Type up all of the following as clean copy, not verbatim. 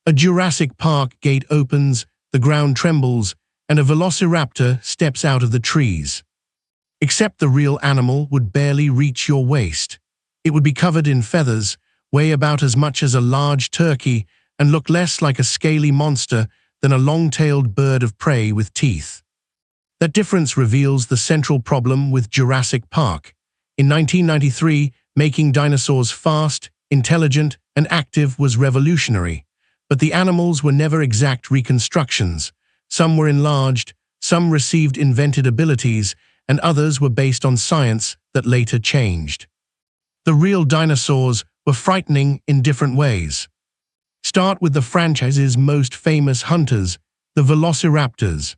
A Jurassic Park gate opens, the ground trembles, and a velociraptor steps out of the trees. Except the real animal would barely reach your waist. It would be covered in feathers, weigh about as much as a large turkey, and look less like a scaly monster than a long-tailed bird of prey with teeth. That difference reveals the central problem with Jurassic Park. In 1993, making dinosaurs fast, intelligent, and active was revolutionary. But the animals were never exact reconstructions. Some were enlarged, some received invented abilities, and others were based on science that later changed. The real dinosaurs were frightening in different ways. Start with the franchise's most famous hunters, the Velociraptors.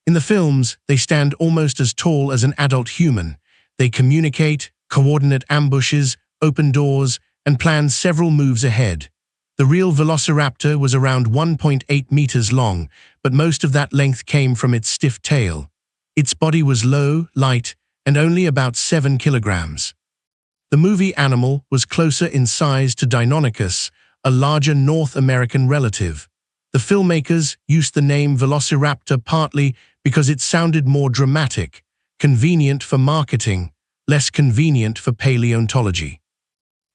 In the films, they stand almost as tall as an adult human. They communicate, coordinate ambushes, open doors, and plan several moves ahead. The real Velociraptor was around 1.8 meters long, but most of that length came from its stiff tail. Its body was low, light, and only about 7 kilograms. The movie animal was closer in size to Deinonychus, a larger North American relative. The filmmakers used the name Velociraptor partly because it sounded more dramatic, convenient for marketing, less convenient for paleontology.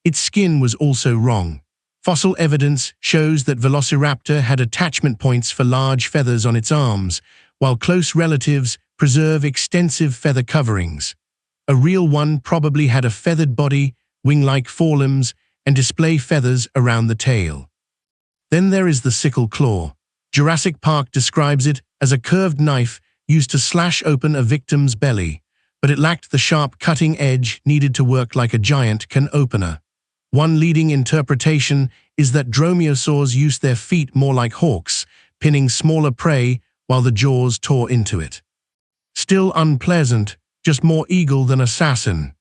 Its skin was also wrong. Fossil evidence shows that Velociraptor had attachment points for large feathers on its arms, while close relatives preserve extensive feather coverings. A real one probably had a feathered body, wing-like forelimbs, and display feathers around the tail. Then there is the sickle claw. Jurassic Park describes it as a curved knife used to slash open a victim's belly, but it lacked the sharp cutting edge needed to work like a giant can opener. One leading interpretation is that dromaeosaurs used their feet more like hawks, pinning smaller prey while the jaws tore into it. Still unpleasant, just more eagle than assassin.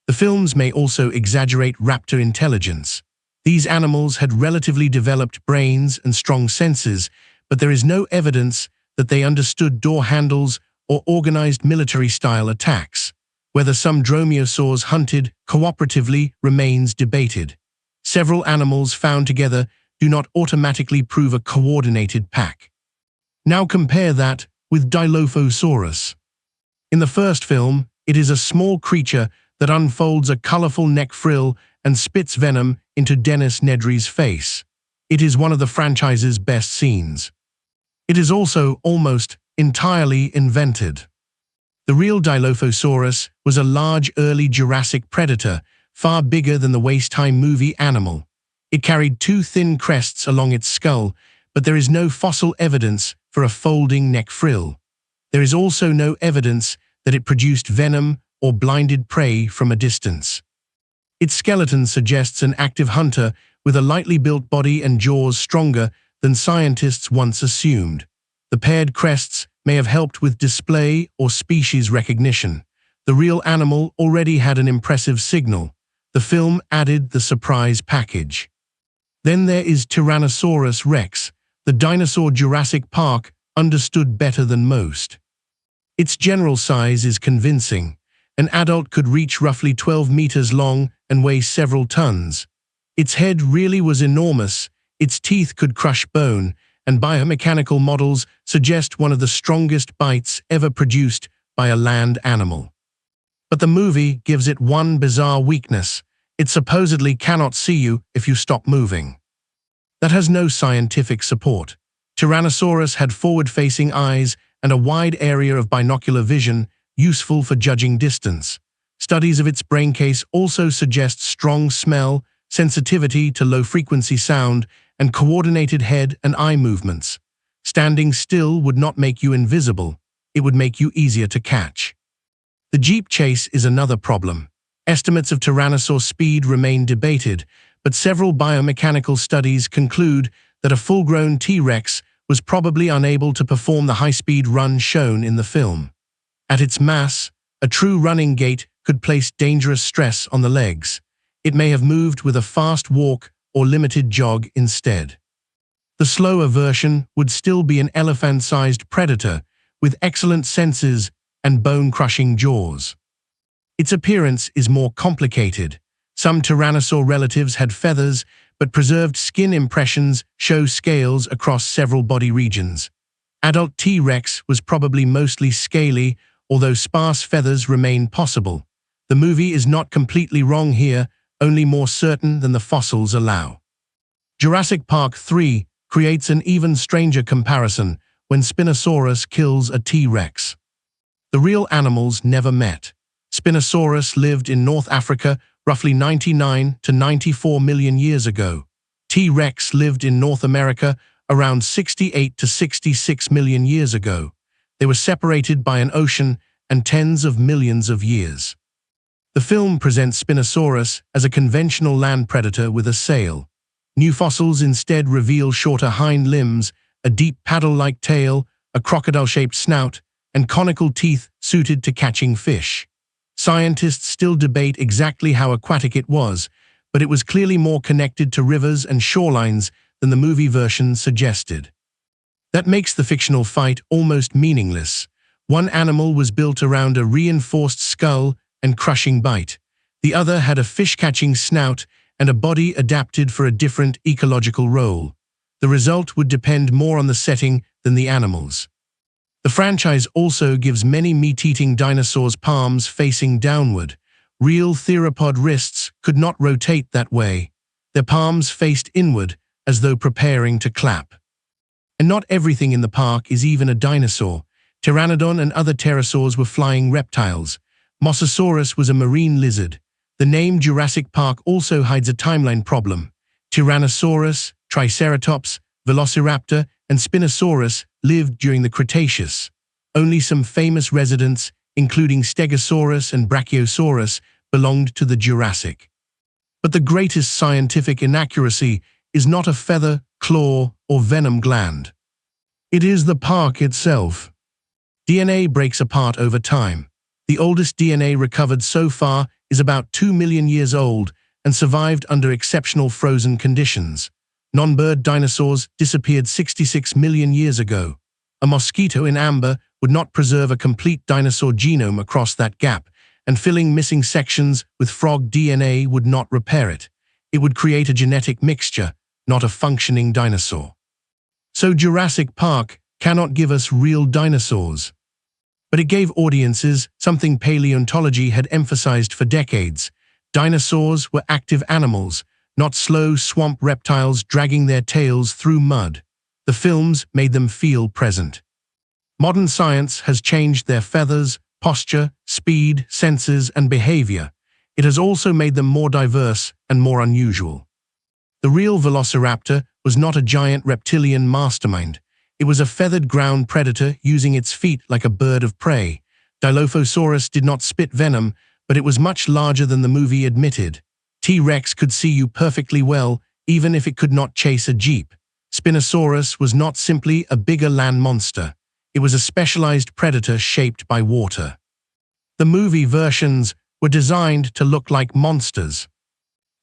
The films may also exaggerate raptor intelligence. These animals had relatively developed brains and strong senses, but there is no evidence that they understood door handles or organized military-style attacks. Whether some dromaeosaurs hunted cooperatively remains debated. Several animals found together do not automatically prove a coordinated pack. Now compare that with Dilophosaurus. In the first film, it is a small creature that unfolds a colorful neck frill and spits venom into Dennis Nedry's face. It is one of the franchise's best scenes. It is also almost entirely invented. The real Dilophosaurus was a large early Jurassic predator, far bigger than the waist-high movie animal. It carried two thin crests along its skull, but there is no fossil evidence for a folding neck frill. There is also no evidence that it produced venom or blinded prey from a distance. Its skeleton suggests an active hunter with a lightly built body and jaws stronger than scientists once assumed. The paired crests may have helped with display or species recognition. The real animal already had an impressive signal. The film added the surprise package. Then there is Tyrannosaurus rex, the dinosaur Jurassic Park understood better than most. Its general size is convincing. An adult could reach roughly 12 meters long and weigh several tons. Its head really was enormous, its teeth could crush bone, and biomechanical models suggest one of the strongest bites ever produced by a land animal. But the movie gives it one bizarre weakness. It supposedly cannot see you if you stop moving. That has no scientific support. Tyrannosaurus had forward-facing eyes and a wide area of binocular vision, useful for judging distance. Studies of its brain case also suggest strong smell, sensitivity to low-frequency sound, and coordinated head and eye movements. Standing still would not make you invisible. It would make you easier to catch. The jeep chase is another problem. Estimates of Tyrannosaur speed remain debated, but several biomechanical studies conclude that a full-grown T-Rex was probably unable to perform the high-speed run shown in the film. At its mass, a true running gait could place dangerous stress on the legs. It may have moved with a fast walk or limited jog instead. The slower version would still be an elephant-sized predator with excellent senses and bone-crushing jaws. Its appearance is more complicated. Some tyrannosaur relatives had feathers, but preserved skin impressions show scales across several body regions. Adult T-Rex was probably mostly scaly, although sparse feathers remain possible. The movie is not completely wrong here, only more certain than the fossils allow. Jurassic Park 3 creates an even stranger comparison when Spinosaurus kills a T-Rex. The real animals never met. Spinosaurus lived in North Africa roughly 99 to 94 million years ago. T-Rex lived in North America around 68 to 66 million years ago. They were separated by an ocean and tens of millions of years. The film presents Spinosaurus as a conventional land predator with a sail. New fossils instead reveal shorter hind limbs, a deep paddle-like tail, a crocodile-shaped snout, and conical teeth suited to catching fish. Scientists still debate exactly how aquatic it was, but it was clearly more connected to rivers and shorelines than the movie version suggested. That makes the fictional fight almost meaningless. One animal was built around a reinforced skull and crushing bite. The other had a fish-catching snout and a body adapted for a different ecological role. The result would depend more on the setting than the animals. The franchise also gives many meat-eating dinosaurs palms facing downward. Real theropod wrists could not rotate that way. Their palms faced inward, as though preparing to clap. And not everything in the park is even a dinosaur. Pteranodon and other pterosaurs were flying reptiles. Mosasaurus was a marine lizard. The name Jurassic Park also hides a timeline problem. Tyrannosaurus, Triceratops, Velociraptor, and Spinosaurus lived during the Cretaceous. Only some famous residents, including Stegosaurus and Brachiosaurus, belonged to the Jurassic. But the greatest scientific inaccuracy is not a feather, claw, or venom gland. It is the park itself. DNA breaks apart over time. The oldest DNA recovered so far is about 2 million years old and survived under exceptional frozen conditions. Non-bird dinosaurs disappeared 66 million years ago. A mosquito in amber would not preserve a complete dinosaur genome across that gap, and filling missing sections with frog DNA would not repair it. It would create a genetic mixture, not a functioning dinosaur. So Jurassic Park cannot give us real dinosaurs. But it gave audiences something paleontology had emphasized for decades. Dinosaurs were active animals, not slow swamp reptiles dragging their tails through mud. The films made them feel present. Modern science has changed their feathers, posture, speed, senses, and behavior. It has also made them more diverse and more unusual. The real Velociraptor was not a giant reptilian mastermind. It was a feathered ground predator using its feet like a bird of prey. Dilophosaurus did not spit venom, but it was much larger than the movie admitted. T-Rex could see you perfectly well, even if it could not chase a jeep. Spinosaurus was not simply a bigger land monster. It was a specialized predator shaped by water. The movie versions were designed to look like monsters.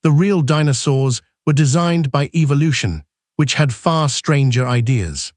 The real dinosaurs were designed by evolution, which had far stranger ideas.